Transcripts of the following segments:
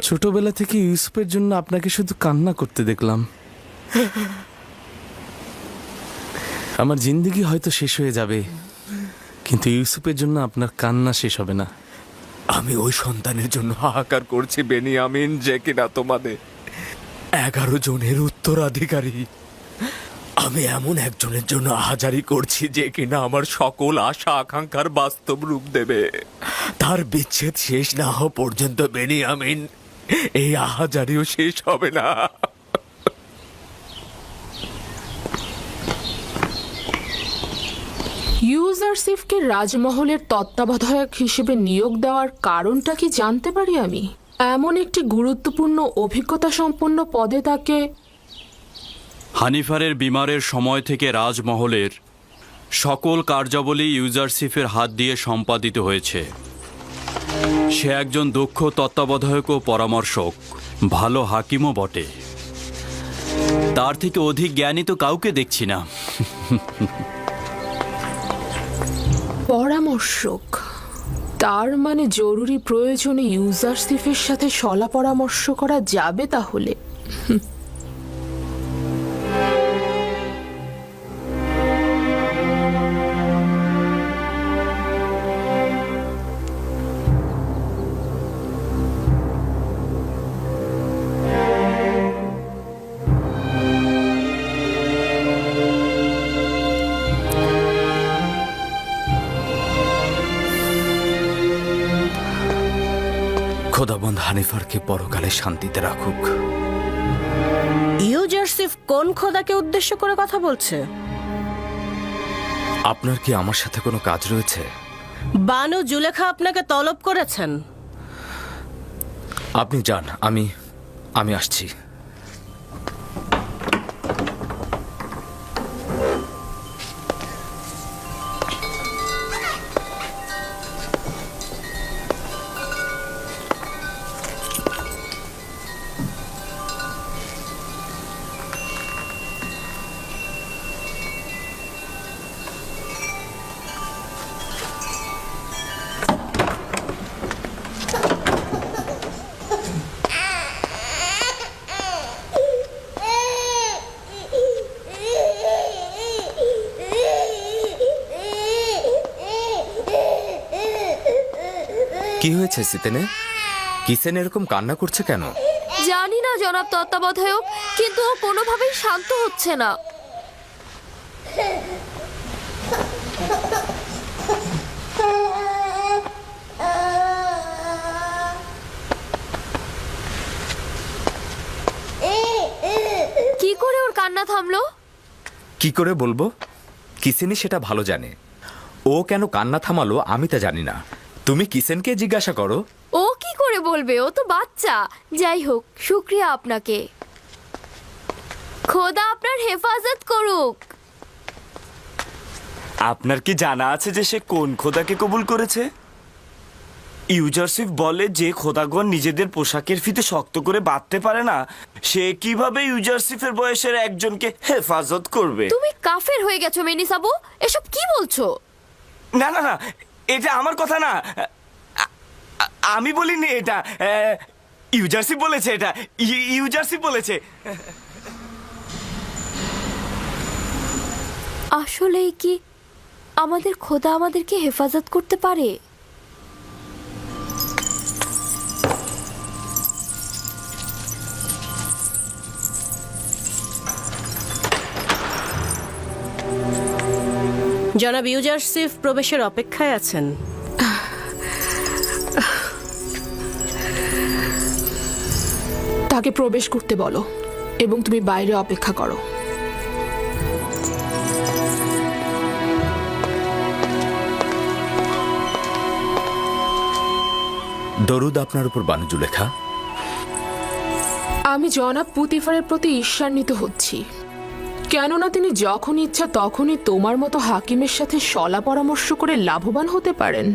ছোটবেলা থেকে ইউসুফের জন্য আপনাকে শুধু কান্না করতে দেখলাম। আমার জিন্দেগি হয়তো শেষ হয়ে যাবে, কিন্তু ইউসুফের জন্য আপনার কান্না শেষ হবে না। আমি ওই সন্তানের জন্য হাহাকার করছি বেনিয়ামিন, যে কিনা তোমাদের 11 জনের উত্তরাধিকারী। আমি এমন একজনের জন্য আহাজারি করছি যে কিনা আমার সকল আশা আকাঙ্ক্ষার বাস্তব রূপ দেবে। তার বিচ্ছেদ শেষ না হওয়া পর্যন্ত বেনিয়ামিন, এই আহাজারিও শেষ হবে না। ইউজারসিফকে রাজমহলের তত্ত্বাবধায়ক হিসেবে নিয়োগ দেওয়ার কারণটা কি জানতে পারি আমি? এমন একটি গুরুত্বপূর্ণ অভিজ্ঞতা সম্পন্ন পদে তাকে হানিফারের বিমারের সময় থেকে রাজমহলের সকল কার্যাবলী ইউজারসিফের হাত দিয়ে সম্পাদিত হয়েছে। সে একজন দক্ষ তত্ত্বাবধায়ক ও পরামর্শক, ভালো হাকিমও বটে। তার থেকে অধিক জ্ঞানী তো কাউকে দেখছি না। পরামর্শক, তার মানে জরুরি প্রয়োজনে ইউজারসিফের সাথে শলা পরামর্শ করা যাবে তাহলে। খোদাবন্দ হানিফারকে পরকালে শান্তিতে রাখুক। ইউজারসিফ কোন খোদাকে উদ্দেশ্য করে কথা বলছে? আপনার কি আমার সাথে কোনো কাজ রয়েছে? বানু জুলেখা আপনাকে তলব করেছেন। আপনি যান, আমি আসছি। কি হয়েছে সিতেনে? কিসেন এরকম কান্না করছে কেন? জানি না জনাব তত্ত্বাবধায়ক, কিন্তু ও কোনোভাবেই শান্ত হচ্ছে না। কি করে ওর কান্না থামলো? কি করে বলবো? কিসেনই সেটা ভালো জানে। ও কেন কান্না থামালো আমি তা জানি না। তুমি কিসেনকে জিজ্ঞাসা করো। ও কি করে বলবে? ও তো বাচ্চা। যাই হোক, শুক্রিয়া আপনাকে। খোদা আপনার হেফাজত করুক। আপনার কি জানা আছে যে সে কোন খোদাকে কবুল করেছে? ইউজারসিফ বলে যে খোদাগণ নিজেদের পোশাকের ফিতে শক্ত করে বাঁধতে পারে না, সে কিভাবে ইউজারসিফের বয়সের একজনকে হেফাজত করবে? তুমি কাফের হয়ে গেছো মেনিসাবু, এসব কি বলছো? না না না, এটা আমার কথা না। আমি বলিনি এটা, ইউজারসিফ বলেছে এটা। ইউজারসিফ বলেছে। আসলেই কি আমাদের খোদা আমাদেরকে হেফাজত করতে পারে? জনাব ইউজারসিফ প্রবেশের অপেক্ষায় আছেন। তাকে প্রবেশ করতে বলো এবং তুমি বাইরে অপেক্ষা করো। দরুদ আপনার উপর বানু জুলেখা। আমি জনাব পুতিফারের প্রতি ঈর্ষান্বিত হচ্ছি, কেননা তিনি যখন ইচ্ছা তখনই তোমার মতো হাকিমের সাথে শলা পরামর্শ করে লাভবান হতে পারেন,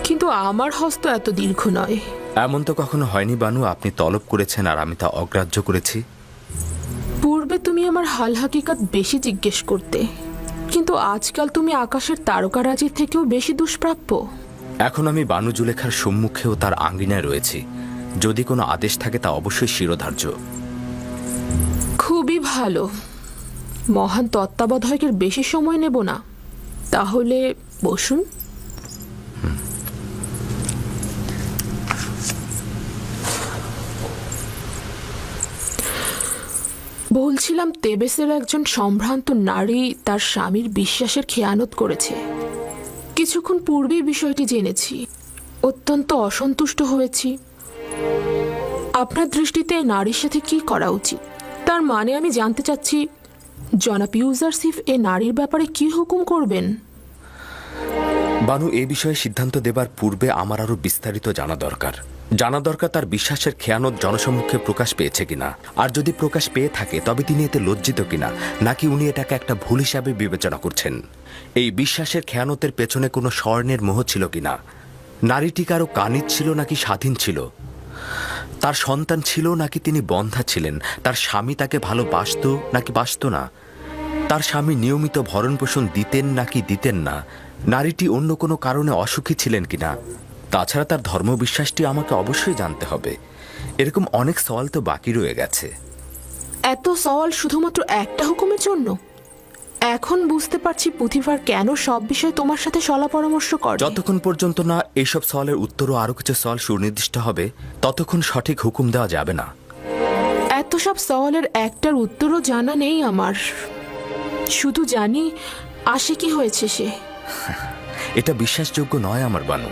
কিন্তু আমার হস্ত এত দীর্ঘ নয়। এমন তো কখনো হয়নি বানু, আপনি তলব করেছেন আর আমি তা অগ্রাহ্য করেছি। পূর্বে থাকলে তুমি আমার হাল হাকিকাত বেশি জিজ্ঞেস করতে, কিন্তু আজকাল তুমি আকাশের তারকারাজির থেকেও বেশি দুষ্প্রাপ্য। এখন আমি বানু জুলেখার সম্মুখেও তার আঙ্গিনায় রয়েছি। যদি কোনো আদেশ থাকে তা অবশ্যই শিরোধার্য। খুবই ভালো। মহান তত্ত্বাবধায়কের বেশি সময় নেব না, তাহলে বসুন। বলছিলাম, তেবেসের একজন সম্ভ্রান্ত নারী তার স্বামীর বিশ্বাসের খেয়ানত করেছে। কিছুক্ষণ পূর্বেই বিষয়টি জেনেছি। অত্যন্ত অসন্তুষ্ট হয়েছি। আপনার দৃষ্টিতে নারীর সাথে কি করা উচিত? তার মানে আমি জানতে চাচ্ছি, জনাব ইউজারসিফ এ নারীর ব্যাপারে কি হুকুম করবেন? বানু, এ বিষয়ে সিদ্ধান্ত দেবার পূর্বে আমার আরো বিস্তারিত জানা দরকার। তার বিশ্বাসের খেয়ানত জনসম্মুখে প্রকাশ পেয়েছে কিনা, আর যদি প্রকাশ পেয়ে থাকে তবে তিনি এতে লজ্জিত কিনা, নাকি উনি এটাকে একটা ভুল হিসাবে বিবেচনা করছেন। এই বিশ্বাসের খেয়ানতের পেছনে কোনো স্বর্ণের মোহ ছিল কিনা, নারীটি কারো কানিজ ছিল নাকি স্বাধীন ছিল, তার সন্তান ছিল নাকি তিনি বন্ধা ছিলেন, তার স্বামী তাকে ভালোবাসত নাকি বাসত না, তার স্বামী নিয়মিত ভরণ পোষণ দিতেন নাকি দিতেন না, নারীটি অন্য কোনো কারণে অসুখী ছিলেন কিনা। তাছাড়া তার ধর্মবিশ্বাসটি আমাকে অবশ্যই জানতে হবে। এরকম অনেক সওয়াল তো বাকি রয়ে গেছে। এত সওয়াল শুধুমাত্র একটা হুকুমের জন্য? এখন বুঝতে পারছি পুথিফার কেন সব বিষয়ে তোমার সাথে সলা পরামর্শ করে। যতক্ষণ পর্যন্ত না এইসব সওয়ালের উত্তর ও আরো কিছু সওয়াল সুনির্দিষ্ট হবে, ততক্ষণ সঠিক হুকুম দেওয়া যাবে না। এত সব সওয়ালের একটার উত্তরও জানা নেই আমার। শুধু জানি আসে কি হয়েছে সে। এটা বিশ্বাসযোগ্য নয় আমার বানু।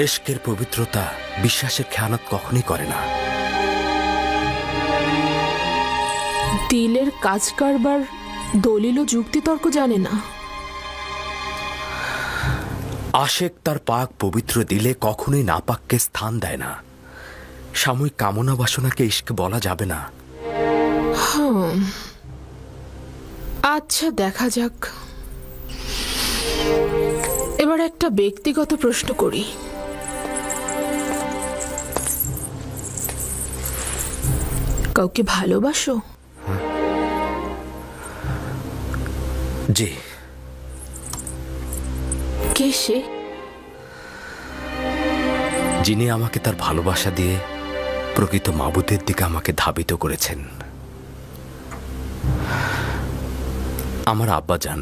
এশকের পবিত্রতা বিশ্বাসের খেয়ানত কখনই করে না। দিলের কাজ কারবার দলিল ও যুক্তিতর্ক জানে না। আশেক তার পাক পবিত্র দিলে কখনোই নাপাককে স্থান দেয় না। সাময়িক কামনা বাসনাকে ইশক বলা যাবে না। আচ্ছা, দেখা যাক। এবার একটা ব্যক্তিগত প্রশ্ন করি। কাউকে ভালোবাসো? জি। কে সে? যিনি আমাকে তার ভালোবাসা দিয়ে প্রকৃত মাবুদের দিকে আমাকে ধাবিত করেছেন। আমার আব্বাজান।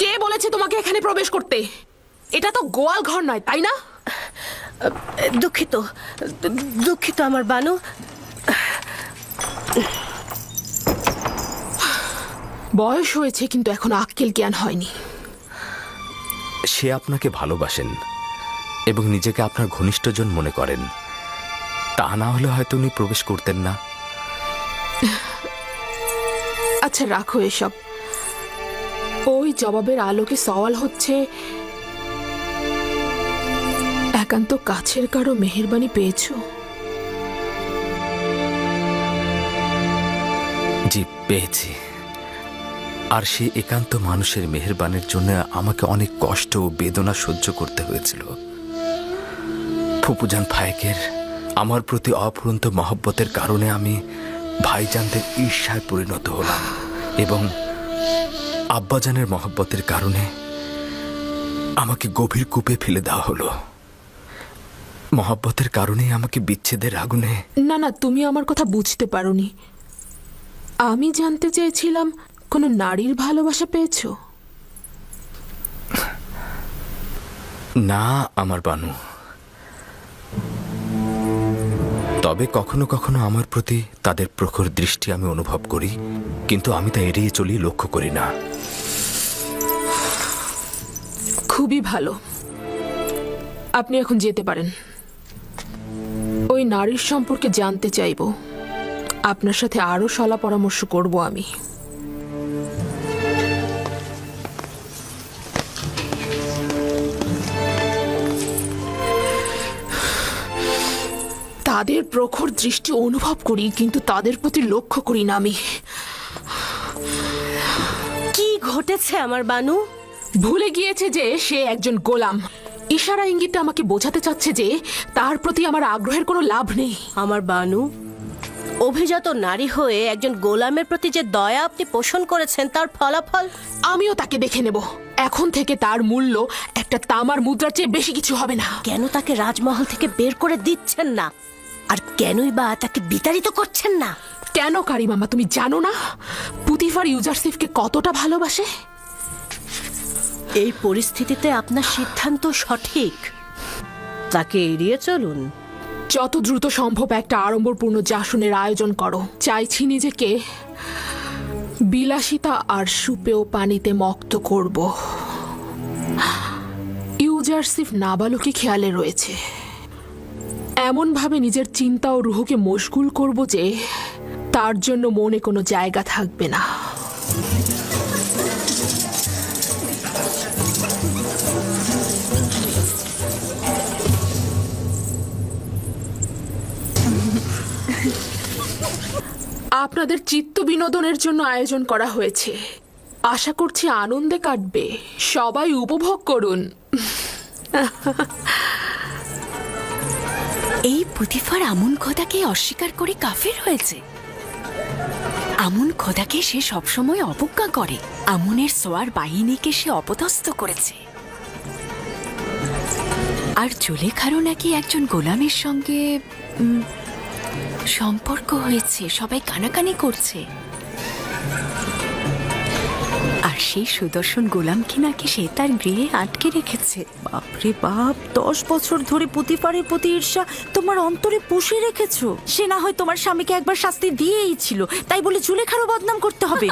কে বলেছে তোমাকে এখানে প্রবেশ করতে? এটা তো গোয়াল ঘর নয়, তাই না? দুঃখিত, দুঃখিত আমার বানু। বয়স হয়েছে, কিন্তু এখন আক্কেল জ্ঞান হয়নি। সে আপনাকে ভালোবাসেন এবং নিজেকে আপনার ঘনিষ্ঠজন মনে করেন। তা না হলে হয়তো উনি প্রবেশ করতেন না। আচ্ছা, রাখো এসব। ওই জবাবের আলোকে সওয়াল হচ্ছে, একান্ত কাছের কারো মেহেরবানি পেয়েছো? জি, পেয়েছি। আর সেই একান্ত মানুষের মেহেরবানির জন্য আমাকে অনেক কষ্ট ও বেদনা সহ্য করতে হয়েছিল। ফুপুজান ফায়েকের আমার প্রতি অফুরন্ত মহব্বতের কারণে আমি ভাইজানদের ঈর্ষায় পরিণত হলাম, এবং আব্বাজানের মহব্বতের কারণে আমাকে গভীর কূপে ফেলে দেওয়া হলো। মহব্বতের কারণেই আমাকে বিচ্ছেদের আগুনে। না না, তুমি আমার কথা বুঝতে পারোনি। আমি জানতে চেয়েছিলাম, কোনো নারীর ভালোবাসা পেয়েছো? না আমার বানু। তবে কখনো কখনো আমার প্রতি তাদের প্রখর দৃষ্টি আমি অনুভব করি, কিন্তু আমি তা এড়িয়ে চলি, লক্ষ্য করি না। খুবই ভালো, আপনি এখন যেতে পারেন। ওই নারীর সম্পর্কে জানতে চাইব। আপনার সাথে আরো সলা পরামর্শ করব আমি। তাদের প্রখর দৃষ্টি অনুভব করি, কিন্তু তাদের প্রতি লক্ষ্য করি না আমি। কি ঘটেছে আমার বানু? ভুলে গিয়েছে যে সে একজন গোলাম। ইশারা ইঙ্গিতটা আমাকে বোঝাতে চাচ্ছে যে তার প্রতি আমার আগ্রহের কোনো লাভ নেই। আমার বানু, অভিজাত নারী হয়ে একজন গোলামের প্রতি যে দয়া আপনি পোষণ করেছেন তার ফলাফল। আমিও তাকে দেখে নেব। এখন থেকে তার মূল্য একটা তামার মুদ্রার চেয়ে বেশি কিছু হবে না। কেন তাকে রাজমহল থেকে বের করে দিচ্ছেন না, আর কেনই বা তাকে বিতাড়িত করছেন না? কেন কারিমামা, তুমি জানো না পুতিফার ইউজারসিফকে কতটা ভালোবাসে? এই পরিস্থিতিতে আপনার সিদ্ধান্ত সঠিক। তাকে এড়িয়ে চলুন। যত দ্রুত সম্ভব একটা আড়ম্বরপূর্ণ জাসনের আয়োজন করো। চাইছি নিজেকে বিলাসিতা আর সুপেয় পানিতে মক্ত করব। ইউজারসিফ নাবালকি খেয়ালে রয়েছে। এমনভাবে নিজের চিন্তা ও রুহকে মশগুল করব যে তার জন্য মনে কোনো জায়গা থাকবে না। আপনাদের চিত্ত বিনোদনের জন্য আয়োজন করা হয়েছে। আশা করছি আনন্দে কাটবে। সবাই উপভোগ করুন। এই পুতিফার আমুন খোদাকে অস্বীকার করে কাফের হয়েছে। আমুন খোদাকে সে সবসময় অবজ্ঞা করে। আমুনের সোয়ার বাহিনীকে সে অপদস্থ করেছে। আর জুলেখারও নাকি একজন গোলামের সঙ্গে সম্পর্ক হয়েছে। সবাই কানাকানি করছে। আর সেই সুদর্শন গোলামকে নাকি সে তার গৃহে আটকে রেখেছে। বাপরে বাপ, 10 বছর ধরে পুতিফারের প্রতি ঈর্ষা তোমার অন্তরে পুষে রেখেছো। সে না হয় তোমার স্বামীকে একবার শাস্তি দিয়েই ছিল, তাই বলে জুলেখারও বদনাম করতে হবে?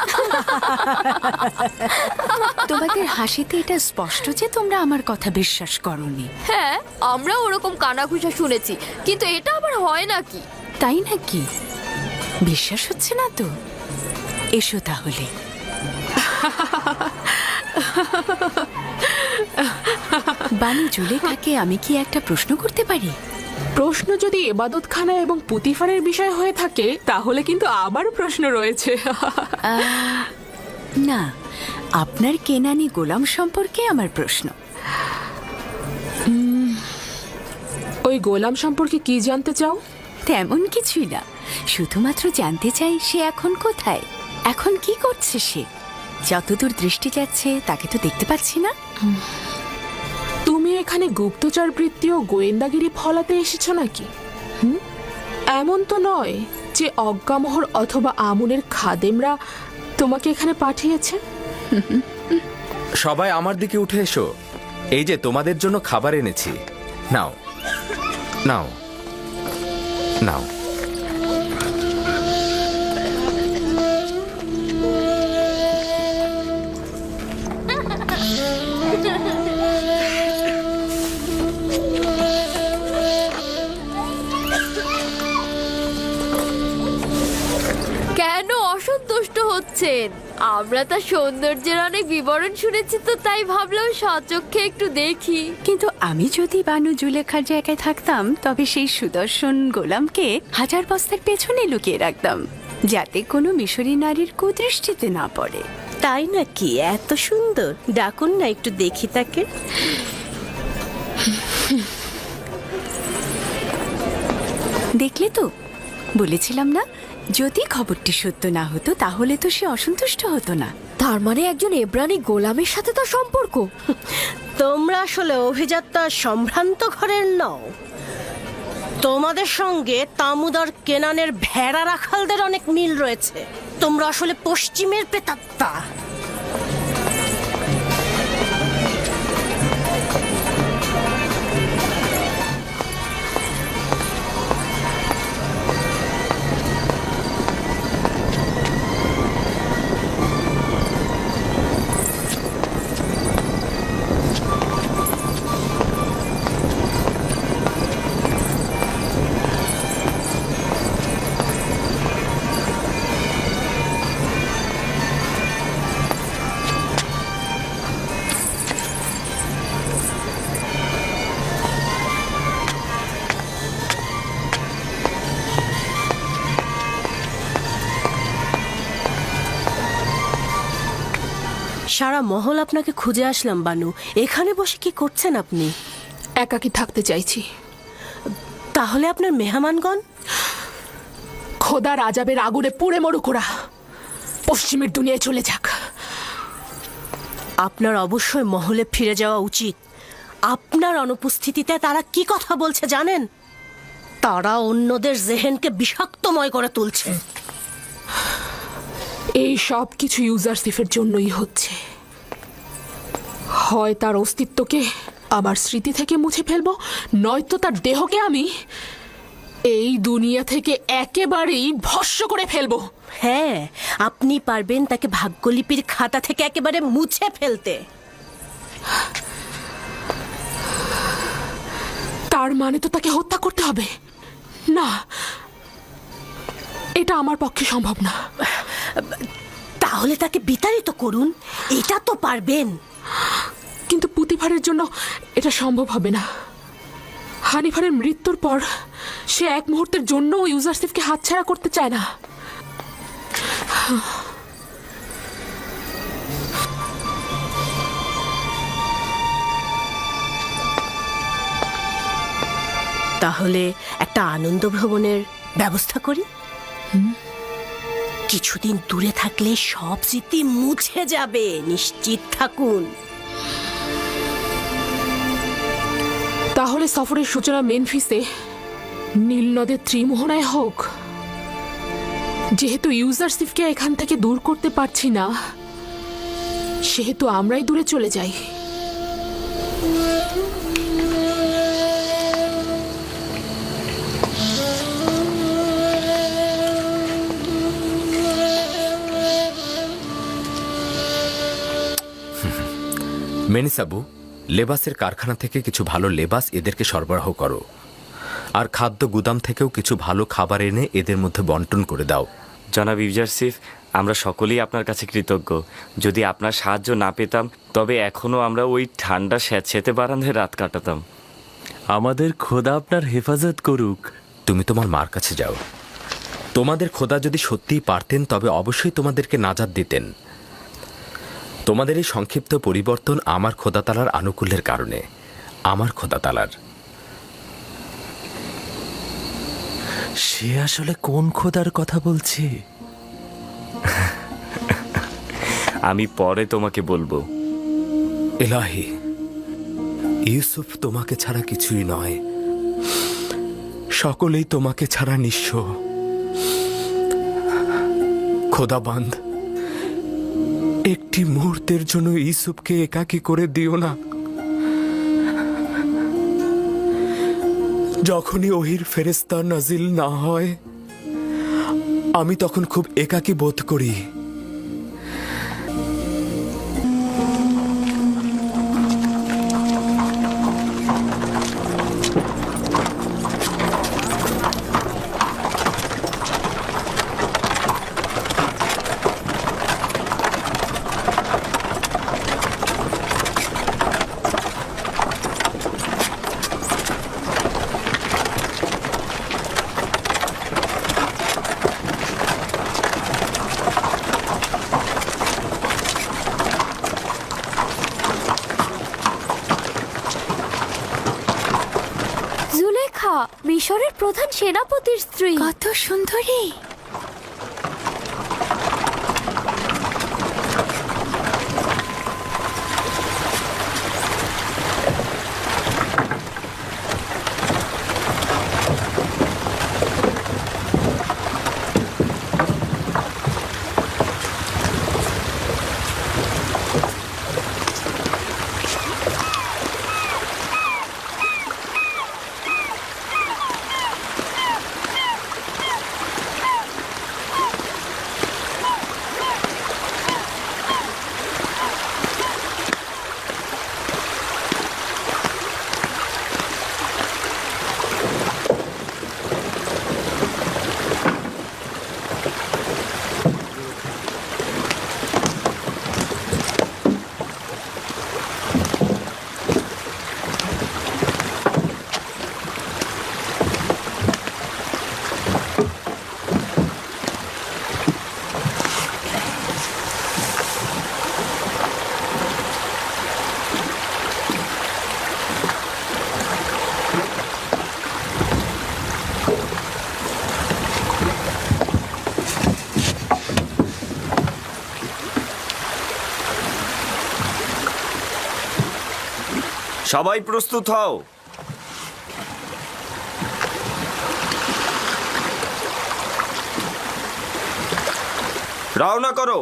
তোমাদের হাসিতে এটা স্পষ্ট যে তোমরা আমার কথা বিশ্বাস করোনি। হ্যাঁ, আমরা ওরকম কানাঘুষা শুনেছি, কিন্তু এটা আবার হয় নাকি? তাই নাকি? বিশ্বাস হচ্ছে না তো? এসো তাহলে। বানি জুলেখাকে আমি কি একটা প্রশ্ন করতে পারি? প্রশ্ন যদি এবাদতখানা এবং পুতিফারের বিষয় হয়ে থাকে তাহলে কিন্তু আবারও প্রশ্ন রয়েছে। না, আপনার কেনানি গোলাম সম্পর্কে আমার প্রশ্ন। ওই গোলাম সম্পর্কে কি জানতে চাও? তেমন কিছুই না, শুধুমাত্র জানতে চাই সে এখন কোথায়, এখন কি করছে সে। যতদূর দৃষ্টি যাচ্ছে তাকে তো দেখতে পাচ্ছি না। তুমি এখানে গুপ্তচর বৃত্তি ও গোয়েন্দাগিরি ফলাতে এসেছো নাকি? এমন তো নয় যে অজ্ঞামোহর অথবা আমুনের খাদেমরা তোমাকে এখানে পাঠিয়েছে। সবাই আমার দিকে উঠে এসো। এই যে তোমাদের জন্য খাবার এনেছি। নাও নাও নাও। কেন অসন্তুষ্ট হচ্ছেন? আমরা তার সৌন্দর্যের অনেক বিবরণ শুনেছি, তো তাই ভাবলাম স্বচক্ষে একটু দেখি। কিন্তু আমি যদি বানু জুলেখার জায়গায় থাকতাম তবে সেই সুদর্শন গোলামকে 1000 বস্তার পেছনে লুকিয়ে রাখতাম, যাতে কোনো মিশরী নারীর কুদৃষ্টিতে না পড়ে। তাই নাকি? এত সুন্দর, ডাকুন না একটু দেখি তাকে। দেখলে তো, বলেছিলাম না, যদি খবরটি সত্য না হতো তাহলে তো সে অসন্তুষ্ট হতো না। তার মানে একজন এব্রানি গোলামের সাথে তার সম্পর্ক? তোমরা আসলে অভিজাত সম্ভ্রান্ত ঘরের নও। তোমাদের সঙ্গে তামুদ আর কেনানের ভেড়া রাখালদের অনেক মিল রয়েছে। তোমরা আসলে পশ্চিমের প্রেতাত্মা। সারা মহল আপনাকে খুঁজে আসলাম বানু। এখানে বসে কি করছেন আপনি? একাকী থাকতে চাইছি। তাহলে আপনার মেহমানগণ? খোদার আজাবের আগুনে পুড়ে মরুক ওরা, পশ্চিমের দুনিয়ায় চলে যাক। আপনার অবশ্যই মহলে ফিরে যাওয়া উচিত। আপনার অনুপস্থিতিতে তারা কি কথা বলছে জানেন? তারা অন্যদের জেহেনকে বিষাক্তময় করে তুলছে। এই সব কিছু ইউজারসিফের জন্যই হচ্ছে। হয় তার অস্তিত্বকে আমার স্মৃতি থেকে মুছে ফেলবো, নয়তো তার দেহকে আমি এই দুনিয়া থেকে একেবারেই ভস্ম করে ফেলবো। হ্যাঁ, আপনি পারবেন তাকে ভাগ্যলিপির খাতা থেকে একেবারে মুছে ফেলতে। তার মানে তো তাকে হত্যা করতে হবে? না, এটা আমার পক্ষে সম্ভব না। তাহলে তাকে বিতাড়িত করুন, এটা তো পারবেন। কিন্তু পুতিফারের জন্য এটা সম্ভব হবে না। হানিফারের মৃত্যুর পর সে এক মুহূর্তের জন্য ইউজারসিফকে হাতছাড়া করতে চায় না। তাহলে একটা আনন্দ ভ্রমণের ব্যবস্থা করি। কিছুদিন দূরে থাকলে সব স্মৃতি মুছে যাবে, নিশ্চিত থাকুন। তাহলে সফরের সূচনা মেনফিসে নীল নদের ত্রিমোহনায় হোক। যেহেতু ইউজারসিফকে এখান থেকে দূর করতে পারছি না, সেহেতু আমরাই দূরে চলে যাই। মেনিসাবু, লেবাসের কারখানা থেকে কিছু ভালো লেবাস এদেরকে সরবরাহ করো, আর খাদ্য গুদাম থেকেও কিছু ভালো খাবার এনে এদের মধ্যে বন্টন করে দাও। জনাব ইউজারসিফ, আমরা সকলেই আপনার কাছে কৃতজ্ঞ। যদি আপনার সাহায্য না পেতাম তবে এখনও আমরা ওই ঠান্ডা স্যাঁতস্যাঁতে বারান্দায় রাত কাটাতাম। আমাদের খোদা আপনার হেফাজত করুক। তুমি তোমার মার কাছে যাও। তোমাদের খোদা যদি সত্যিই পারতেন তবে অবশ্যই তোমাদেরকে নাজাত দিতেন। তোমাদের এই সংক্ষিপ্ত পরিবর্তন আমার খোদাতালার আনুকূল্যের কারণে, আমার খোদাতালার। সে আসলে কোন খোদার কথা বলছে? আমি পরে তোমাকে বলবো। ইলাহি, ইউসুফ তোমাকে ছাড়া কিছুই নয়, সকলেই তোমাকে ছাড়া নিঃস্ব। খোদাবান্দ, একটি মুহূর্তের জন্য ইউসুফকে একাকী করে দিও না। যখনই ওহির ফেরেশতা নাজিল না হয়, আমি তখন খুব একাকী বোধ করি। জুলেখা, মিশরের প্রধান সেনাপতির স্ত্রী। কত সুন্দরী! সবাই প্রস্তুত হও। রওনা করো।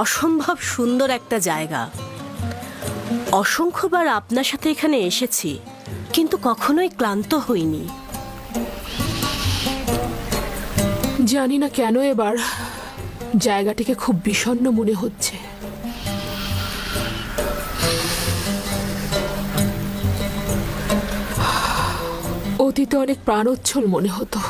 অসম্ভব সুন্দর একটা জায়গা। অসংখ্যবার আপনার সাথে এখানে এসেছি, কিন্তু কখনোই ক্লান্ত হইনি। জানি না কেন এবার জায়গাটিকে খুব বিষণ্ণ মনে হচ্ছে। অতীতে অনেক প্রাণোচ্ছল মনে হতো।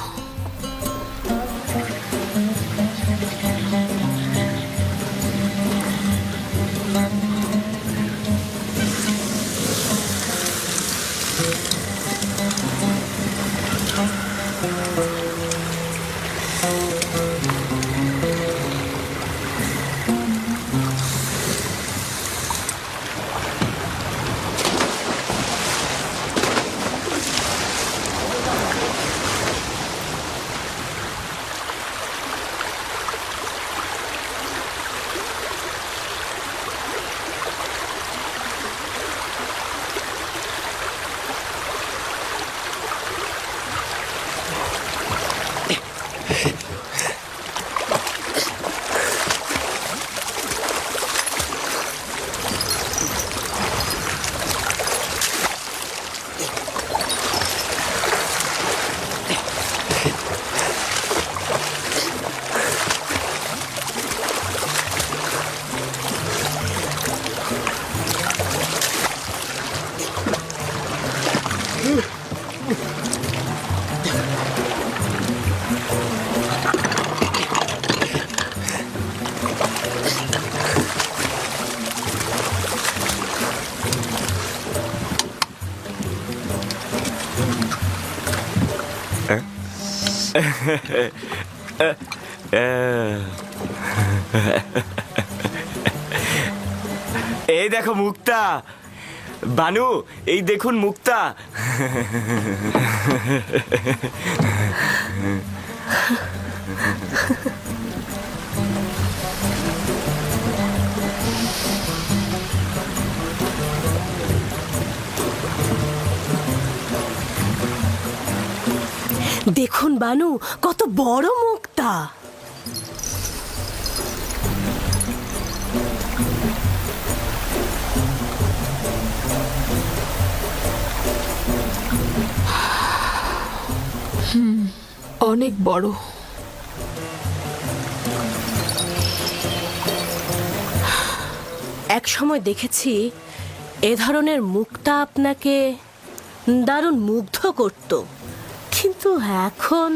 এই দেখো মুক্তা, বানু, এই দেখুন মুক্তা। দেখুন বানু, কত বড় মুক্তা। অনেক বড়। এক সময় দেখেছি এ ধরনের মুক্তা আপনাকে দারুণ মুগ্ধ করত, কিন্তু এখন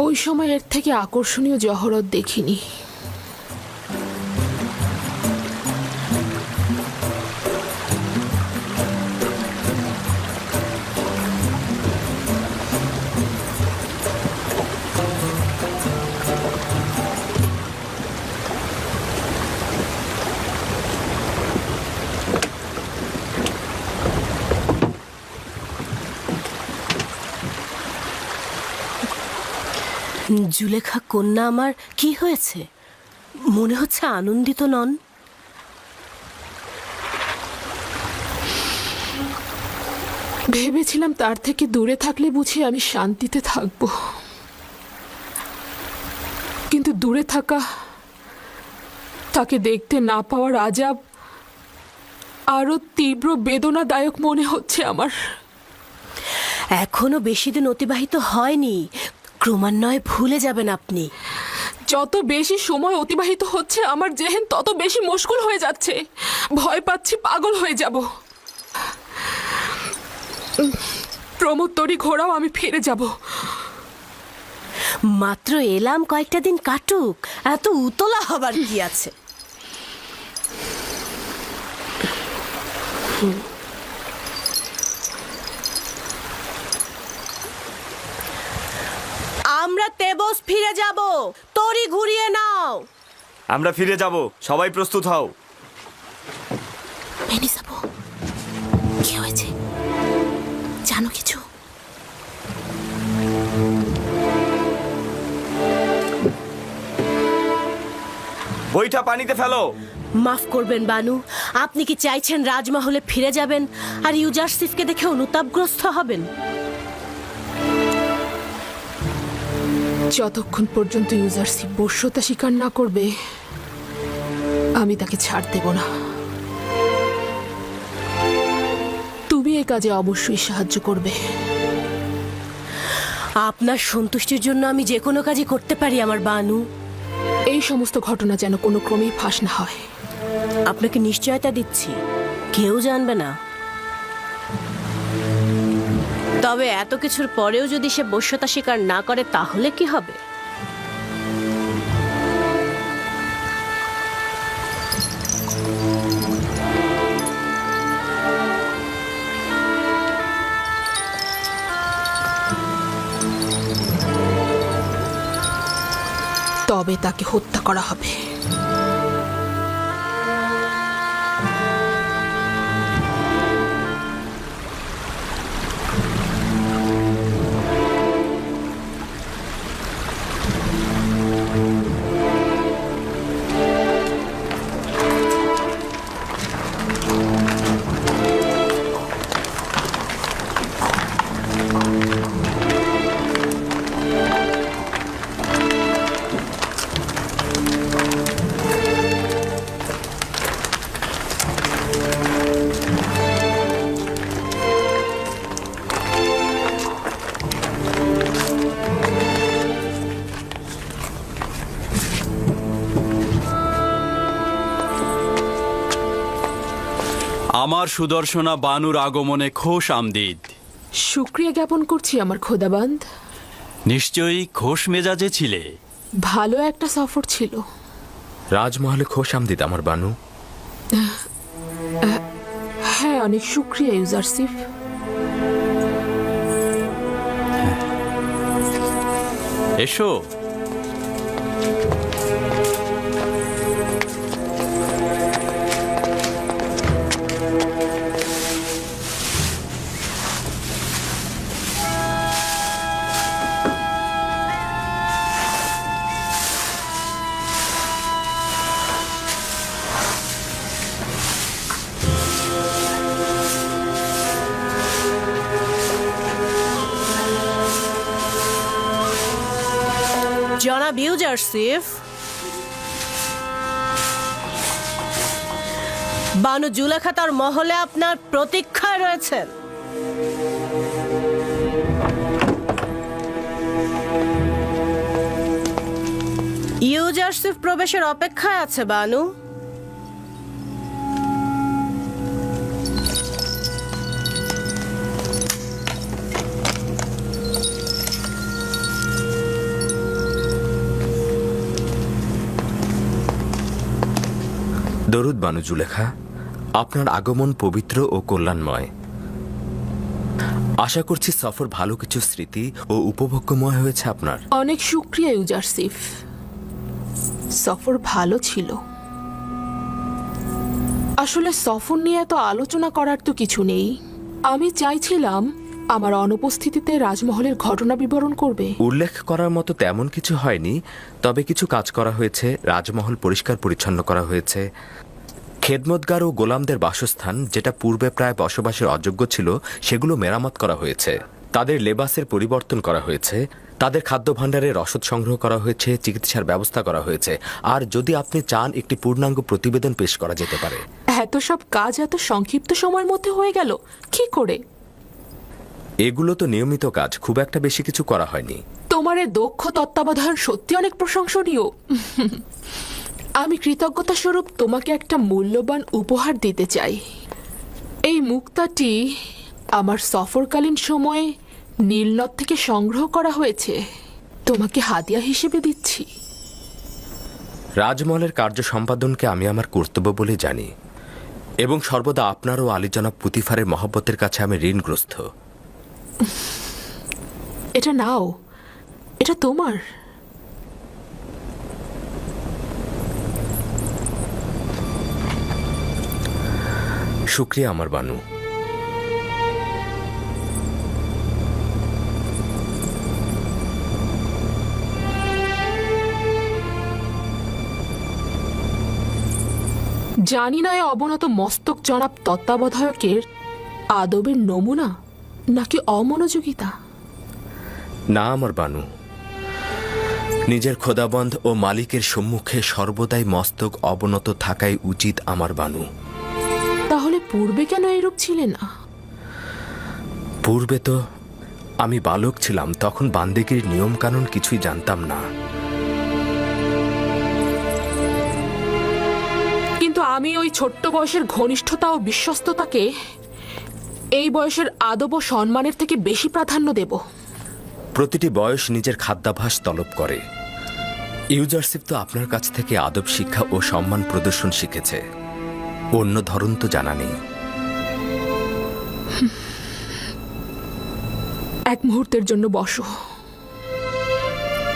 ওই সময় এর থেকে আকর্ষণীয় জহরত দেখিনি। জুলেখা কন্যা আমার কি হয়েছে? মনে হচ্ছে আনন্দিত নন। ভেবেছিলাম তার থেকে দূরে থাকলে বুঝি আমি শান্তিতে থাকব, কিন্তু দূরে থাকা, তাকে দেখতে না পাওয়ার আজাব আরো তীব্র বেদনাদায়ক মনে হচ্ছে আমার। এখনো বেশি দিন অতিবাহিত হয়নি, ক্রমান্বয়ে ভুলে যাবেন আপনি। যত বেশি সময় অতিবাহিত হচ্ছে আমার জেহেন তত বেশি মুশকুল হয়ে যাচ্ছে। ভয় পাচ্ছি পাগল হয়ে যাব। প্রমোত্তরী ঘোড়াও আমি ফিরে যাব। মাত্র এলাম, কয়েকটা দিন কাটুক, এত উতলা হবার কি আছে? আমরা তেবস ফিরে যাব, তরি ঘুরিয়ে নাও। আমরা ফিরে যাব, সবাই প্রস্তুত হও। মেনিসাবু, কি হয়েছে? জানো কিছু? বইটা পানিতে ফেলো। মাফ করবেন বানু, আপনি কি চাইছেন রাজমহলে ফিরে যাবেন আর ইউজারসিফকে দেখে অনুতাপগ্রস্ত হবেন? যতক্ষণ পর্যন্ত ইউজারসিফ বশ্যতা স্বীকার না করবে আমি তাকে ছাড় দেব না। তুমি এই কাজে অবশ্যই সাহায্য করবে। আপনার সন্তুষ্টির জন্য আমি যে কোনো কাজই করতে পারি আমার বানু। এই সমস্ত ঘটনা যেন কোনো ক্রমেই ফাঁস না হয়। আপনাকে নিশ্চয়তা দিচ্ছি, কেউ জানবে না। তবে এত কিছুর পরেও যদি সে বশ্যতা স্বীকার না করে তাহলে কি হবে? তবে তাকে হত্যা করা হবে। আমার সুদর্শনা বানুর আগমনে খোশ আমদিদ। শুক্রিয়া জ্ঞাপন করছি আমার খোদাবান্দ। নিশ্চয়ই খোশ মেজাজে ছিলে। ভালো একটা সফর ছিল। রাজমহলে খোশ আমদিদ আমার বানু। হ্যাঁ, অনেক শুক্রিয়া ইউজারসিফ। এসো। জনাব ইউজারসিফ, বানু জুলেখা তার মহলে আপনার প্রতীক্ষায় রয়েছেন। ইউজারসিফ প্রবেশের অপেক্ষায় আছে বানু। দরুদ বানু জুলেখা, আপনার আগমন পবিত্র ও কল্যাণময়। আশা করছি সফর ভালো কিছু স্মৃতি ও উপভোগ্যময় হয়েছে আপনার। অনেক শুক্রিয়া ইউজারসিফ, সফর ভালো ছিল। আসলে সফর নিয়ে এত আলোচনা করার তো কিছু নেই। আমি চাইছিলাম আমার অনুপস্থিতিতে রাজমহলের ঘটনা বিবরণ করবে। উল্লেখ করার মতো তেমন কিছু হয়নি, তবে কিছু কাজ করা হয়েছে। রাজমহল পরিষ্কার পরিচ্ছন্ন করা হয়েছে। খেদমতগার ও গোলামদের বাসস্থান, যেটা পূর্বে প্রায় বসবাসের অযোগ্য ছিল, সেগুলো মেরামত করা হয়েছে। তাদের লেবাসের পরিবর্তন করা হয়েছে। তাদের খাদ্য ভাণ্ডারে রসদ সংগ্রহ করা হয়েছে। চিকিৎসার ব্যবস্থা করা হয়েছে। আর যদি আপনি চান, একটি পূর্ণাঙ্গ প্রতিবেদন পেশ করা যেতে পারে। এত সব কাজ এত সংক্ষিপ্ত সময়ের মধ্যে হয়ে গেল কি করে? এগুলো তো নিয়মিত কাজ, খুব একটা বেশি কিছু করা হয়নি। তোমার এই দক্ষ তত্ত্বাবধান সত্যি অনেক প্রশংসনীয়। আমি কৃতজ্ঞতা স্বরূপ তোমাকে একটা মূল্যবান উপহার দিতে চাই। এই মুক্তাটি আমার সফরকালীন সময়ে নীলনদ থেকে সংগ্রহ করা হয়েছে। তোমাকে হাদিয়া হিসেবে দিচ্ছি। রাজমহলের কার্য সম্পাদনকে আমি আমার কর্তব্য বলে জানি, এবং সর্বদা আপনার ও আলী জনাব পুতিফারের মহব্বতের কাছে আমি ঋণগ্রস্ত। এটা নাও, এটা তোমার। শুক্রিয়া আমার বানু। জানি না, অবনত মস্তক জনাব তত্ত্বাবধায়কের আদবের নমুনা নাকি অমনোযোগিতা। না আমার বানু, নিজের খোদাবন্ধ ও মালিকের সম্মুখে সর্বদাই মস্তক অবনত থাকাই উচিত আমার বানু। তাহলে পূর্বে কেন এরূপ ছিলে না? পূর্বে তো আমি বালক ছিলাম, তখন বান্দেগির নিয়ম কানুন কিছুই জানতাম না। কিন্তু আমি ওই ছোট্ট বয়সের ঘনিষ্ঠতা ও বিশ্বস্ততাকে এই বয়সের আদব ও সম্মানের থেকে বেশি প্রাধান্য দেব। প্রতিটি বয়স নিজের খাদ্যাভ্যাস তলব করে। ইউজারশিপ তো আপনার কাছ থেকে আদব শিক্ষা ও সম্মান প্রদর্শন শিখেছে, অন্য ধরন তো জানা নেই। এক মুহূর্তের জন্য বসো।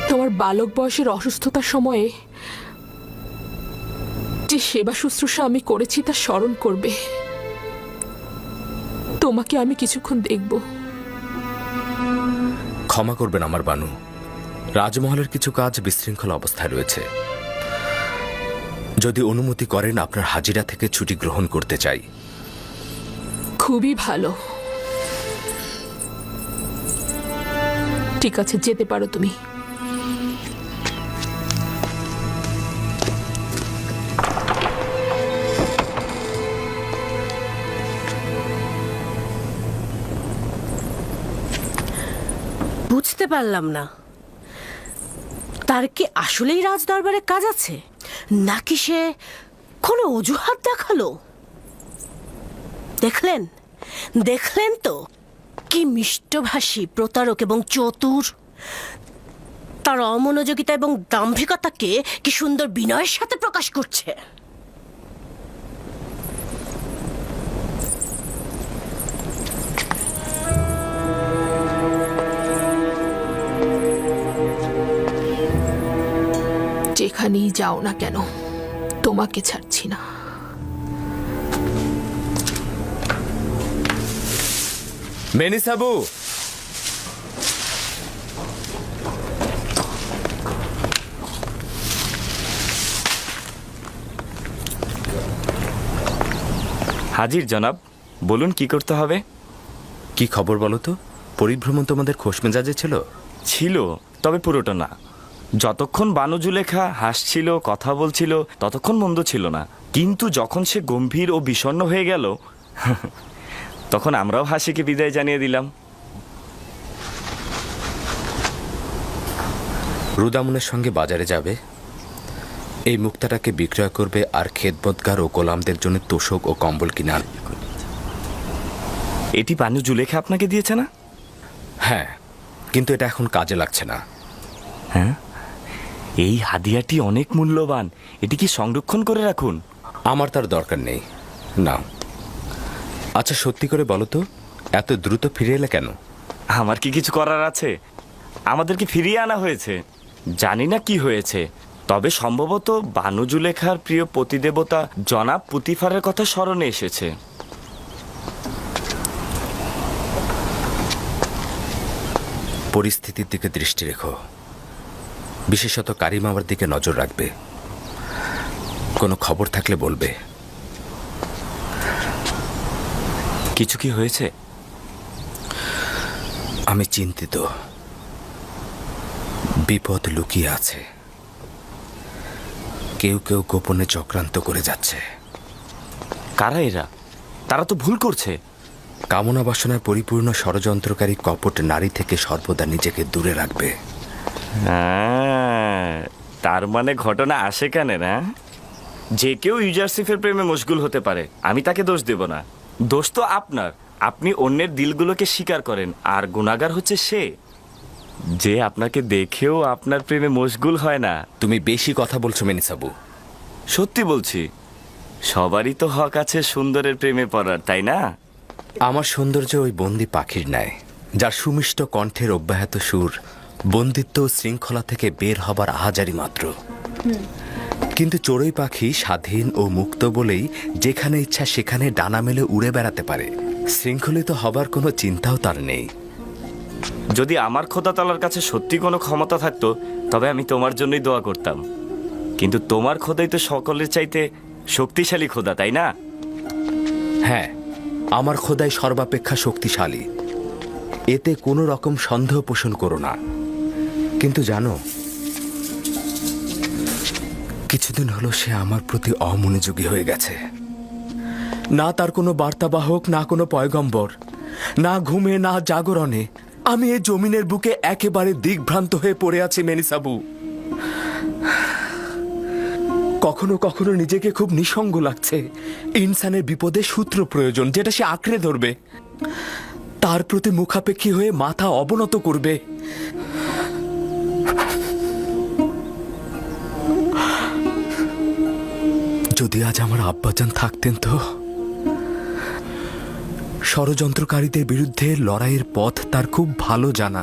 তোমার বালক বয়সের অসুস্থতার সময়ে যে সেবা শুশ্রূষা আমি করেছি তা স্মরণ করবে। তোমাকে আমি কিছুক্ষণ দেখব। ক্ষমা করবেন আমার বানু, রাজমহলের কিছু কাজ বিশৃঙ্খল অবস্থায় রয়েছে। যদি অনুমতি করেন আপনার হাজিরা থেকে ছুটি গ্রহণ করতে চাই। খুবই ভালো। ঠিক আছে, যেতে পারো তুমি। বুঝতে পারলাম না, তার কি আসলেই রাজদরবারে কাজ আছে, নাকি সে কোনো অজুহাত দেখালো? দেখলেন দেখলেন তো কি মিষ্টভাষী, প্রতারক এবং চতুর। তার অমনোযোগিতা এবং দাম্ভিকতাকে কি সুন্দর বিনয়ের সাথে প্রকাশ করছে। যেখানেই যাও না কেন, তোমাকে ছাড়ছি না। মেনিসাবু, হাজির জনাব, বলুন কি করতে হবে? কি খবর বলো তো? পরিভ্রমণ তোমাদের খোশ মেজাজে ছিল? ছিল, তবে পুরোটা না। যতক্ষণ বানু জুলেখা হাসছিল, কথা বলছিল, ততক্ষণ মন্দ ছিল না। কিন্তু যখন সে গম্ভীর ও বিষণ্ণ হয়ে গেল, তখন আমরাও হাসিকে বিদায় জানিয়ে দিলাম। রুদামুনের সঙ্গে বাজারে যাবে, এই মুক্তাটাকে বিক্রয় করবে, আর খেদমতগার ও গোলামদের জন্য তোষক ও কম্বল কিনে আনবে। এটি বানু জুলেখা আপনাকে দিয়েছে না? হ্যাঁ, কিন্তু এটা এখন কাজে লাগছে না। হ্যাঁ, এই হাদিয়াটি অনেক মূল্যবান, এটি কি সংরক্ষণ করে রাখুন? আমার তার দরকার নেই, না। আচ্ছা, সত্যি করে বলো তো, এত দ্রুত ফিরে এলে কেন? আমার কি কিছু করার আছে? আমাদেরকে ফিরিয়ে আনা হয়েছে। জানি না কি হয়েছে, তবে সম্ভবত বানু জুলেখার প্রিয় পতিদেবতা জনাব পুতিফারের কথা স্মরণে এসেছে। পরিস্থিতির দিকে দৃষ্টি রেখো, বিশেষত কারিম আমার দিকে নজর রাখবে। কোনো খবর থাকলে বলবে। কিছু কি হয়েছে? আমি চিন্তিত, বিপদ লুকিয়ে আছে। কেউ কেউ গোপনে চক্রান্ত করে যাচ্ছে। কারা এরা? তারা তো ভুল করছে। কামনা বাসনায় পরিপূর্ণ ষড়যন্ত্রকারী কপট নারী থেকে সর্বদা নিজেকে দূরে রাখবে। তার মানে ঘটনা আসে কেন না? যে কেউ ইউজারশিপের প্রেমে মশগুল হতে পারে, আমি তাকে দোষ দেব না। দোষ তো আপনার। আপনি অন্যের দিলগুলোকে স্বীকার করেন, আর গুনাহগার হচ্ছে সে যে আপনাকে দেখেও আপনার প্রেমে মশগুল হয় না। তুমি বেশি কথা বলছো মেনিসাবু। সত্যি বলছি, সবারই তো হক আছে সুন্দরের প্রেমে পড়ার, তাই না? আমার সৌন্দর্য ওই বন্দি পাখির ন্যায়, যার সুমিষ্ট কণ্ঠের অব্যাহত সুর বন্দিত্ব ও শৃঙ্খলা থেকে বের হবার আহাজারি মাত্র। কিন্তু চড়ুই পাখি স্বাধীন ও মুক্ত বলেই যেখানে ইচ্ছা সেখানে ডানা মেলে উড়ে বেড়াতে পারে। শৃঙ্খলিত হবার কোনো চিন্তাও তার নেই। যদি আমার খোদা তাআলার কাছে সত্যি কোনো ক্ষমতা থাকতো, তবে আমি তোমার জন্যই দোয়া করতাম। কিন্তু তোমার খোদাই তো সকলের চাইতে শক্তিশালী খোদা, তাই না? হ্যাঁ, আমার খোদাই সর্বাপেক্ষা শক্তিশালী, এতে কোনো রকম সন্দেহ পোষণ করো না। কিন্তু জানো, কিছুদিন হলো সে আমার প্রতি অমনোযোগী হয়ে গেছে। না তার কোনো বার্তাবাহক, না কোনো পয়গম্বর, না ঘুমে না জাগরণে। আমি এই জমিনের বুকে একেবারে দিগ্ভ্রান্ত হয়ে পড়ে আছি মেনিসাবু। কখনো কখনো নিজেকে খুব নিঃসঙ্গ লাগছে। ইনসানের বিপদে সূত্র প্রয়োজন, যেটা সে আঁকড়ে ধরবে, তার প্রতি মুখাপেক্ষী হয়ে মাথা অবনত করবে। যদি আজ আমার আব্বাজান থাকতেন তো। ষড়যন্ত্রকারীদের বিরুদ্ধে লড়াইয়ের পথ তার খুব ভালো জানা।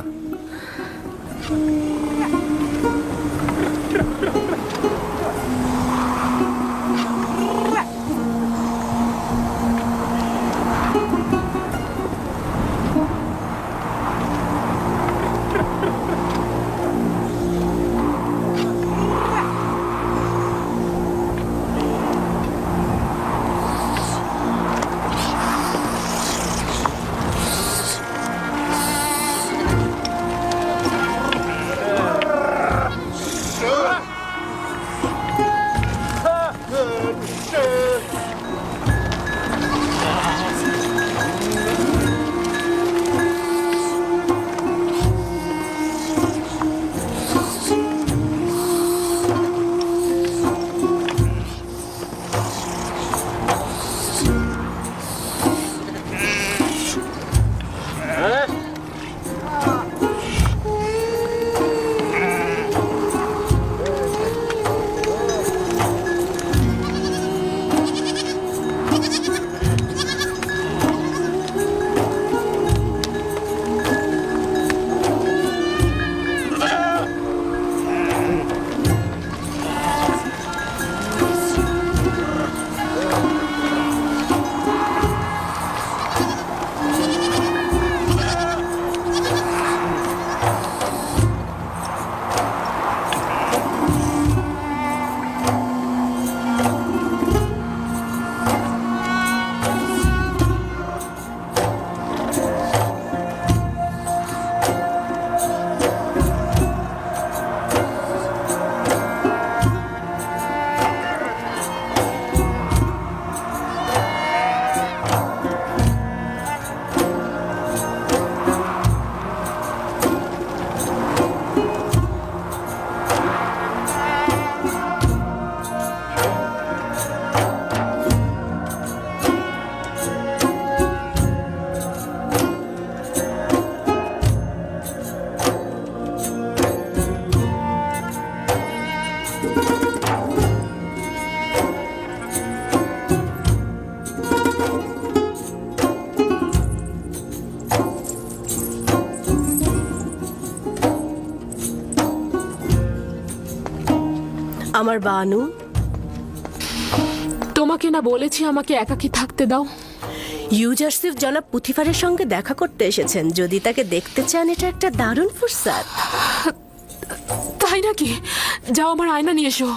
আমার বানু, তোমাকে না বলেছি আমাকে একাকী থাকতে দাও? ইউজারসিফ জনাব পুথিফারের সঙ্গে দেখা করতে এসেছেন। যদি তাকে দেখতে চান, এটা একটা দারুণ ফুরসাত। তাই নাকি? যাও, আমার আয়না নিয়ে এসো।